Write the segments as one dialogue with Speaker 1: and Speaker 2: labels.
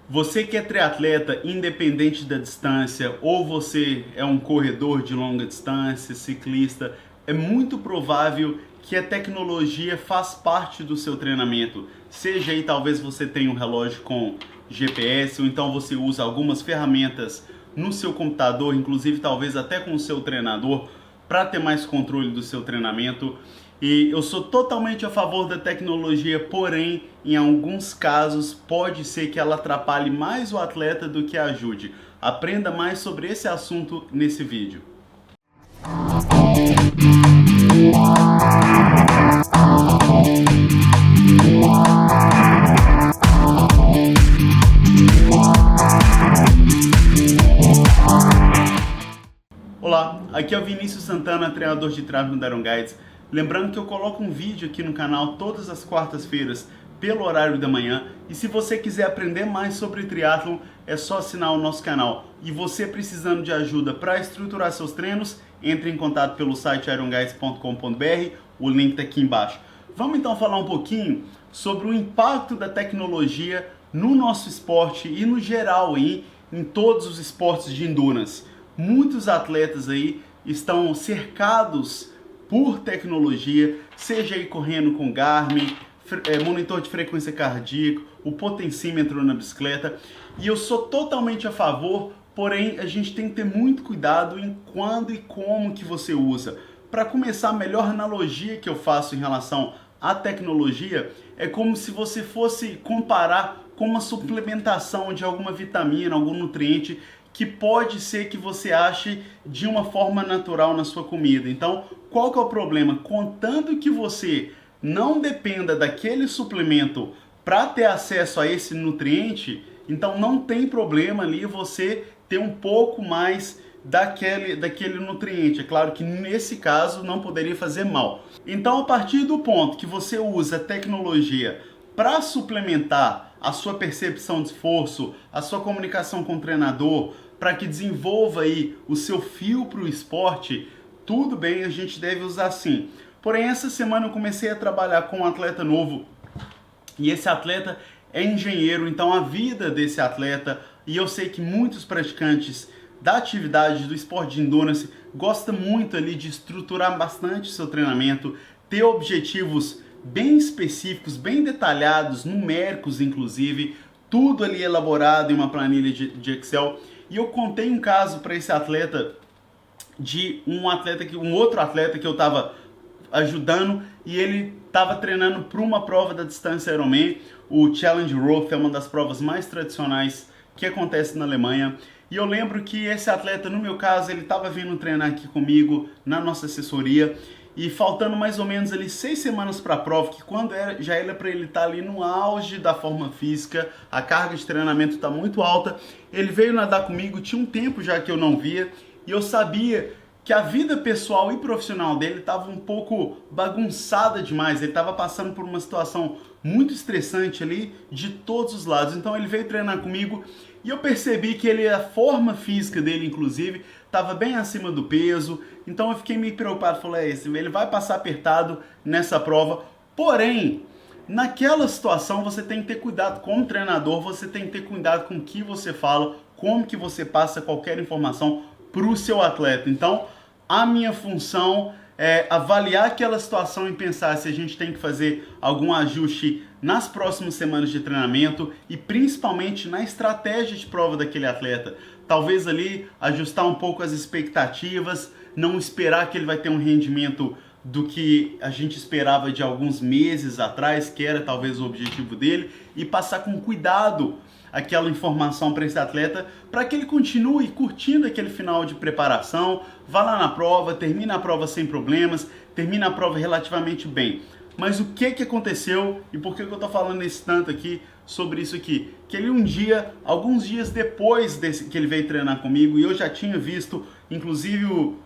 Speaker 1: Você que é triatleta, independente da distância, ou você é um corredor de longa distância, ciclista, é muito provável que a tecnologia faz parte do seu treinamento. Seja aí, talvez você tenha um relógio com GPS, ou então você usa algumas ferramentas no seu computador, inclusive talvez até com o seu treinador, para ter mais controle do seu treinamento. E eu sou totalmente a favor da tecnologia, porém, em alguns casos, pode ser que ela atrapalhe mais o atleta do que ajude. Aprenda mais sobre esse assunto nesse vídeo. Olá, aqui é o Vinícius Santana, treinador de triatlon da Iron Guides. Lembrando que eu coloco um vídeo aqui no canal todas as quartas-feiras pelo horário da manhã. E se você quiser aprender mais sobre triatlon, é só assinar o nosso canal. E você precisando de ajuda para estruturar seus treinos, entre em contato pelo site ironguides.com.br, o link está aqui embaixo. Vamos então falar um pouquinho sobre o impacto da tecnologia no nosso esporte e no geral aí, em todos os esportes de endurance. Muitos atletas aí estão cercados por tecnologia, seja aí correndo com Garmin, monitor de frequência cardíaca, o potencímetro na bicicleta, e eu sou totalmente a favor, porém a gente tem que ter muito cuidado em quando e como que você usa. Para começar, a melhor analogia que eu faço em relação à tecnologia é como se você fosse comparar com uma suplementação de alguma vitamina, algum nutriente que pode ser que você ache de uma forma natural na sua comida. Então, qual que é o problema? Contanto que você não dependa daquele suplemento para ter acesso a esse nutriente, então não tem problema ali você ter um pouco mais daquele nutriente. É claro que nesse caso não poderia fazer mal. Então, a partir do ponto que você usa tecnologia para suplementar a sua percepção de esforço, a sua comunicação com o treinador, para que desenvolva aí o seu fio para o esporte, tudo bem, a gente deve usar sim. Porém, essa semana eu comecei a trabalhar com um atleta novo e esse atleta é engenheiro, então a vida desse atleta, e eu sei que muitos praticantes da atividade do esporte de endurance gostam muito ali de estruturar bastante o seu treinamento, ter objetivos bem específicos, bem detalhados, numéricos inclusive, tudo ali elaborado em uma planilha de Excel. E eu contei um caso para esse atleta de um outro atleta que eu estava ajudando e ele estava treinando para uma prova da distância Ironman, o Challenge Roth, é uma das provas mais tradicionais que acontece na Alemanha. E eu lembro que esse atleta, no meu caso, ele estava vindo treinar aqui comigo na nossa assessoria e faltando mais ou menos ali 6 semanas para a prova, que quando já era para ele estar ali no auge da forma física, a carga de treinamento está muito alta, ele veio nadar comigo, tinha um tempo já que eu não via, e eu sabia que a vida pessoal e profissional dele estava um pouco bagunçada demais, ele estava passando por uma situação muito estressante ali de todos os lados. Então ele veio treinar comigo e eu percebi que a forma física dele, inclusive, estava bem acima do peso. Então eu fiquei meio preocupado, falei, ele vai passar apertado nessa prova. Porém, naquela situação você tem que ter cuidado como treinador, você tem que ter cuidado com o que você fala, como que você passa qualquer informação para o seu atleta. Então, a minha função é avaliar aquela situação e pensar se a gente tem que fazer algum ajuste nas próximas semanas de treinamento e principalmente na estratégia de prova daquele atleta. Talvez ali ajustar um pouco as expectativas, não esperar que ele vai ter um rendimento do que a gente esperava de alguns meses atrás, que era talvez o objetivo dele, e passar com cuidado aquela informação para esse atleta, para que ele continue curtindo aquele final de preparação, vá lá na prova, termine a prova sem problemas, termine a prova relativamente bem. Mas o que aconteceu e por que eu estou falando esse tanto aqui sobre isso aqui? Que ele um dia, alguns dias depois que ele veio treinar comigo, e eu já tinha visto inclusive o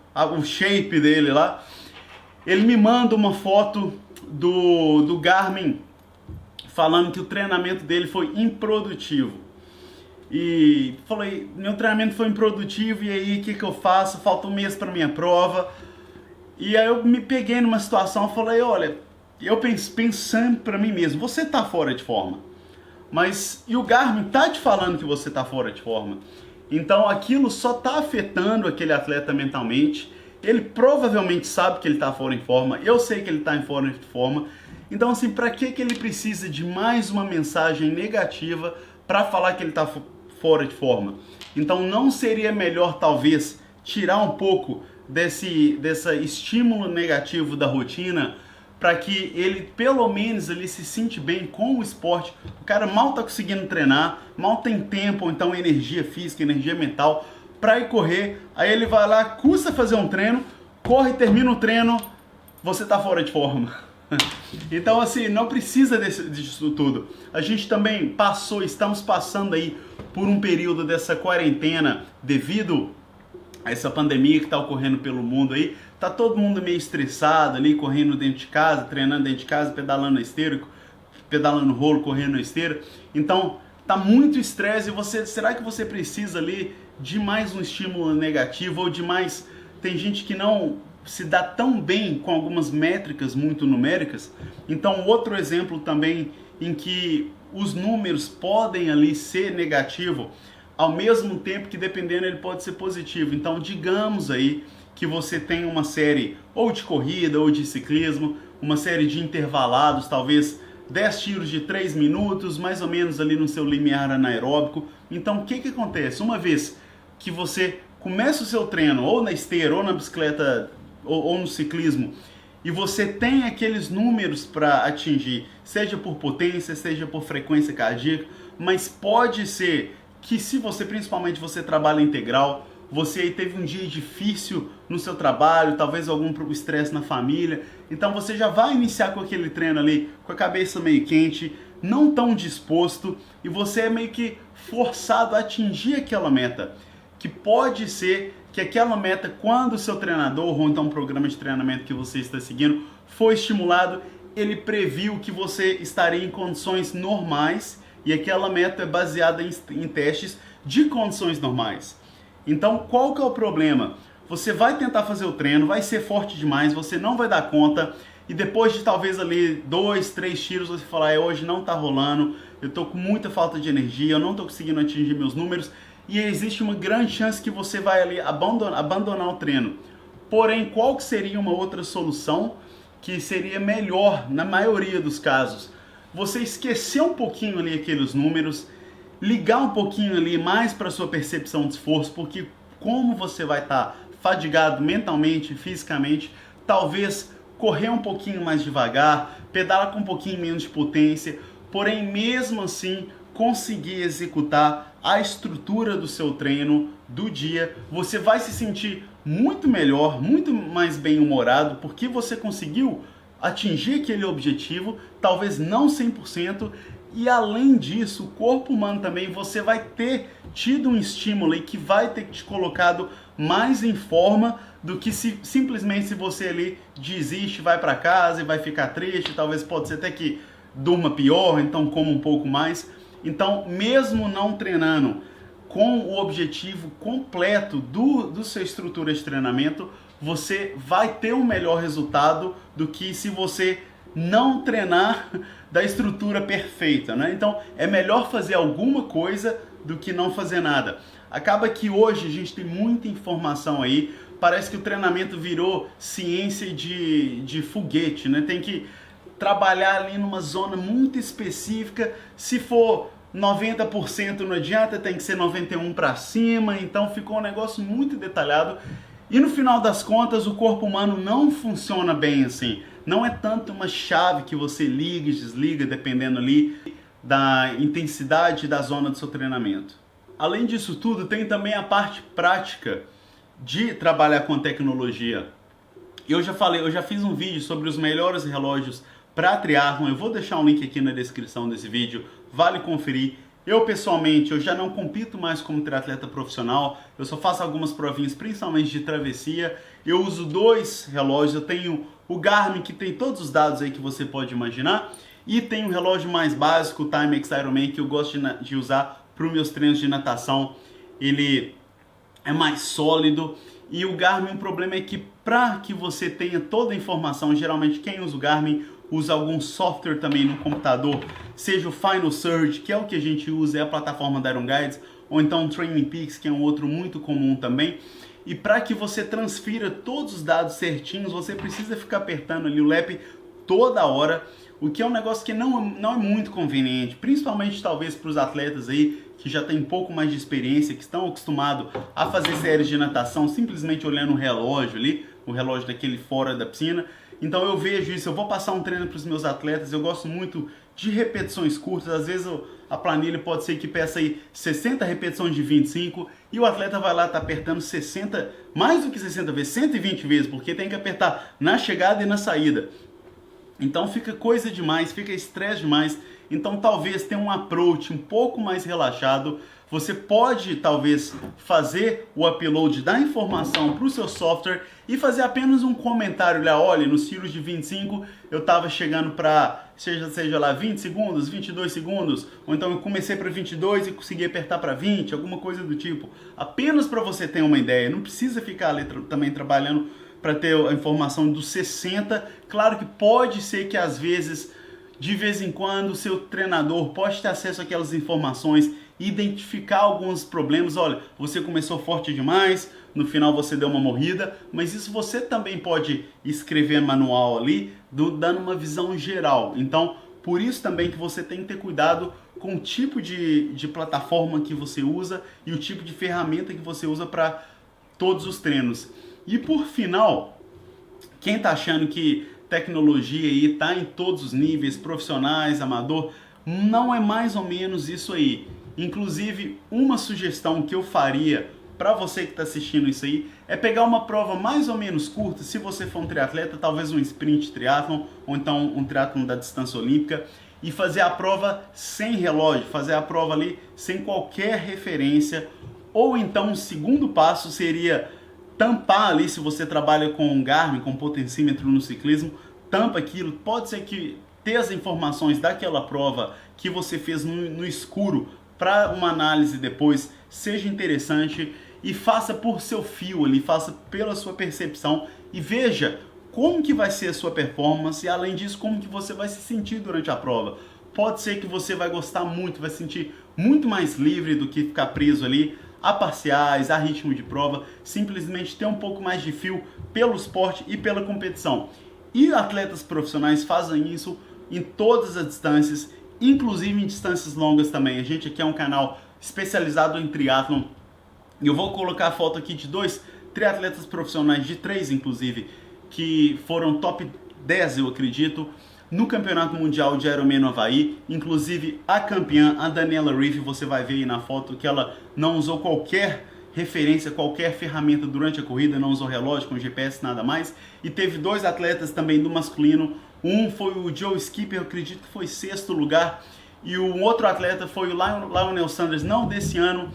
Speaker 1: shape dele lá, ele me manda uma foto do Garmin falando que o treinamento dele foi improdutivo. E falei, meu treinamento foi improdutivo, e aí o que eu faço? Falta um mês para minha prova. E aí eu me peguei numa situação, falei, olha, eu pensando para mim mesmo, você tá fora de forma. Mas e o Garmin tá te falando que você tá fora de forma. Então aquilo só tá afetando aquele atleta mentalmente. Ele provavelmente sabe que ele tá fora de forma. Eu sei que ele tá fora de forma. Então assim, para que ele precisa de mais uma mensagem negativa para falar que ele tá fora de forma? Então não seria melhor talvez tirar um pouco desse estímulo negativo da rotina, para que ele pelo menos ele se sente bem com o esporte? O cara mal tá conseguindo treinar, mal tem tempo, ou então energia física, energia mental para ir correr, aí ele vai lá, custa fazer um treino, corre, termina o treino, você tá fora de forma. Então assim, não precisa disso tudo. A gente também estamos passando aí por um período dessa quarentena devido a essa pandemia que está ocorrendo pelo mundo aí. Tá todo mundo meio estressado ali, correndo dentro de casa, treinando dentro de casa, pedalando na esteira, pedalando rolo, correndo na esteira. Então, tá muito estresse e será que você precisa ali de mais um estímulo negativo ou de mais... Tem gente que não se dá tão bem com algumas métricas muito numéricas. Então, outro exemplo também em que os números podem ali ser negativo, ao mesmo tempo que dependendo ele pode ser positivo. Então, digamos aí que você tem uma série ou de corrida ou de ciclismo, uma série de intervalados, talvez 10 tiros de 3 minutos, mais ou menos ali no seu limiar anaeróbico. Então o que acontece? Uma vez que você começa o seu treino ou na esteira, ou na bicicleta, ou no ciclismo, e você tem aqueles números para atingir, seja por potência, seja por frequência cardíaca, mas pode ser que se você, principalmente você trabalha integral, você aí teve um dia difícil no seu trabalho, talvez algum estresse na família, então você já vai iniciar com aquele treino ali, com a cabeça meio quente, não tão disposto, e você é meio que forçado a atingir aquela meta, que pode ser que aquela meta, quando o seu treinador, ou então um programa de treinamento que você está seguindo, foi estimulado, ele previu que você estaria em condições normais, e aquela meta é baseada em testes de condições normais. Então, qual que é o problema? Você vai tentar fazer o treino, vai ser forte demais, você não vai dar conta, e depois de talvez ali 2, 3 tiros, você falar, hoje não tá rolando, eu tô com muita falta de energia, eu não tô conseguindo atingir meus números, e existe uma grande chance que você vai ali abandonar o treino. Porém, qual que seria uma outra solução que seria melhor na maioria dos casos? Você esquecer um pouquinho ali aqueles números, ligar um pouquinho ali mais para sua percepção de esforço, porque como você vai estar fadigado mentalmente, fisicamente, talvez correr um pouquinho mais devagar, pedalar com um pouquinho menos de potência, porém mesmo assim conseguir executar a estrutura do seu treino do dia, você vai se sentir muito melhor, muito mais bem-humorado, porque você conseguiu atingir aquele objetivo, talvez não 100%, e além disso, o corpo humano também, você vai ter tido um estímulo aí que vai ter te colocado mais em forma do que simplesmente se você ali desiste, vai para casa e vai ficar triste, talvez pode ser até que durma pior, então coma um pouco mais. Então, mesmo não treinando com o objetivo completo do sua estrutura de treinamento, você vai ter um melhor resultado do que se você não treinar da estrutura perfeita, né? Então é melhor fazer alguma coisa do que não fazer nada. Acaba que hoje a gente tem muita informação aí, parece que o treinamento virou ciência de foguete, né? Tem que trabalhar ali numa zona muito específica, se for 90% não adianta, tem que ser 91% para cima, então ficou um negócio muito detalhado. E no final das contas, o corpo humano não funciona bem assim. Não é tanto uma chave que você liga e desliga, dependendo ali da intensidade da zona do seu treinamento. Além disso tudo, tem também a parte prática de trabalhar com tecnologia. Eu já fiz um vídeo sobre os melhores relógios para triatlon. Eu vou deixar um link aqui na descrição desse vídeo, vale conferir. Eu pessoalmente, eu já não compito mais como triatleta profissional, eu só faço algumas provinhas, principalmente de travessia. Eu uso 2 relógios, eu tenho o Garmin, que tem todos os dados aí que você pode imaginar, e tem um relógio mais básico, o Timex Ironman, que eu gosto de usar para os meus treinos de natação. Ele é mais sólido, e o Garmin, o problema é que para que você tenha toda a informação, geralmente quem usa o Garmin usa algum software também no computador, seja o Final Surge, que é o que a gente usa, é a plataforma da Iron Guides, ou então o Training Peaks, que é um outro muito comum também. E para que você transfira todos os dados certinhos, você precisa ficar apertando ali o LAP toda hora, o que é um negócio que não é muito conveniente, principalmente talvez para os atletas aí que já têm um pouco mais de experiência, que estão acostumados a fazer séries de natação simplesmente olhando o relógio ali, o relógio daquele fora da piscina. Então eu vejo isso, eu vou passar um treino para os meus atletas, eu gosto muito de repetições curtas, às vezes a planilha pode ser que peça aí 60 repetições de 25 e o atleta vai lá, tá apertando 60, mais do que 60 vezes, 120 vezes, porque tem que apertar na chegada e na saída. Então fica coisa demais, fica estresse demais. Então talvez tenha um approach um pouco mais relaxado. Você pode talvez fazer o upload da informação para o seu software e fazer apenas um comentário lá, olha, nos tiros de 25 eu estava chegando para, seja lá 20 segundos, 22 segundos, ou então eu comecei para 22 e consegui apertar para 20, alguma coisa do tipo. Apenas para você ter uma ideia, não precisa ficar ali também trabalhando para ter a informação dos 60. Claro que pode ser que às vezes, de vez em quando, o seu treinador pode ter acesso àquelas informações, identificar alguns problemas. Olha, você começou forte demais, no final você deu uma morrida, mas isso você também pode escrever manual ali, dando uma visão geral. Então, por isso também que você tem que ter cuidado com o tipo de plataforma que você usa e o tipo de ferramenta que você usa para todos os treinos. E por final, quem está achando que tecnologia aí está em todos os níveis, profissionais, amador, não é mais ou menos isso aí. Inclusive, uma sugestão que eu faria para você que está assistindo isso aí é pegar uma prova mais ou menos curta, se você for um triatleta, talvez um sprint triathlon ou então um triatlon da distância olímpica, e fazer a prova sem relógio, fazer a prova ali sem qualquer referência. Ou então, o segundo passo seria tampar ali, se você trabalha com um Garmin, com potencímetro no ciclismo, tampa aquilo. Pode ser que ter as informações daquela prova que você fez no escuro para uma análise depois seja interessante, e faça por seu fio ali, faça pela sua percepção e veja como que vai ser a sua performance e além disso como que você vai se sentir durante a prova. Pode ser que você vai gostar muito, vai se sentir muito mais livre do que ficar preso ali a parciais, a ritmo de prova, simplesmente ter um pouco mais de fio pelo esporte e pela competição. E atletas profissionais fazem isso em todas as distâncias, inclusive em distâncias longas também. A gente aqui é um canal especializado em triatlon e eu vou colocar a foto aqui de 2 triatletas profissionais, de 3 inclusive, que foram top 10, eu acredito, no Campeonato Mundial de Ironman no Havaí. Inclusive a campeã, a Daniela Ryf, você vai ver aí na foto que ela não usou qualquer referência, qualquer ferramenta durante a corrida, não usou relógio com GPS, nada mais. E teve 2 atletas também do masculino, um foi o Joe Skipper, eu acredito que foi 6º lugar, e o outro atleta foi o Lionel Sanders, não desse ano,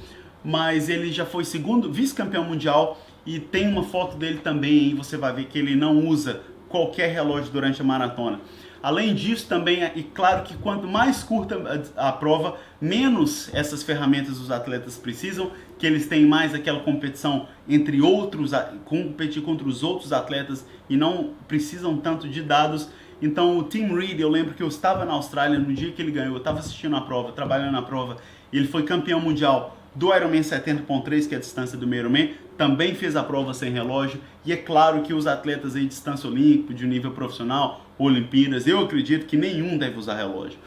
Speaker 1: mas ele já foi 2º vice-campeão mundial, e tem uma foto dele também aí, você vai ver que ele não usa qualquer relógio durante a maratona. Além disso também, e claro que quanto mais curta a prova, menos essas ferramentas os atletas precisam, que eles têm mais aquela competição entre outros, competir contra os outros atletas e não precisam tanto de dados. Então o Tim Reed, eu lembro que eu estava na Austrália no dia que ele ganhou, eu estava assistindo a prova, trabalhando na prova, e ele foi campeão mundial do Ironman 70.3, que é a distância do meio Ironman, também fez a prova sem relógio. E é claro que os atletas aí de distância olímpica, de nível profissional, Olimpíadas, eu acredito que nenhum deve usar relógio.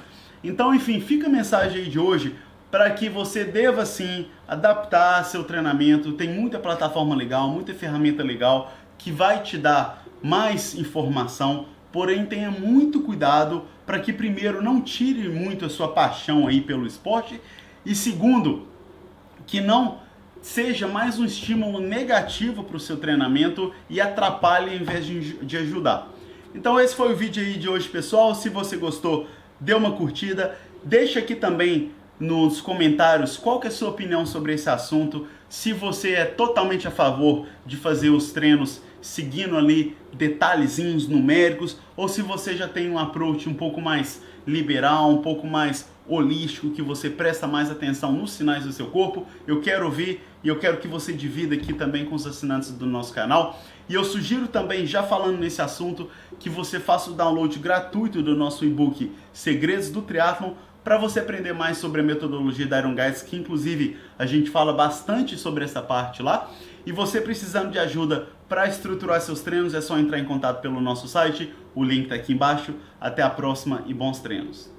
Speaker 1: Então, enfim, fica a mensagem aí de hoje para que você deva sim adaptar seu treinamento. Tem muita plataforma legal, muita ferramenta legal que vai te dar mais informação, porém tenha muito cuidado para que primeiro não tire muito a sua paixão aí pelo esporte e segundo, que não seja mais um estímulo negativo para o seu treinamento e atrapalhe ao invés de ajudar. Então esse foi o vídeo aí de hoje, pessoal. Se você gostou, dê uma curtida. Deixa aqui também nos comentários qual que é a sua opinião sobre esse assunto. Se você é totalmente a favor de fazer os treinos seguindo ali detalhezinhos numéricos, ou se você já tem um approach um pouco mais liberal, um pouco mais holístico, que você presta mais atenção nos sinais do seu corpo. Eu quero ver e eu quero que você divida aqui também com os assinantes do nosso canal. E eu sugiro também, já falando nesse assunto, que você faça o download gratuito do nosso e-book Segredos do Triatlon, para você aprender mais sobre a metodologia da Iron Guides, que inclusive a gente fala bastante sobre essa parte lá. E você precisando de ajuda para estruturar seus treinos, é só entrar em contato pelo nosso site, o link está aqui embaixo. Até a próxima e bons treinos!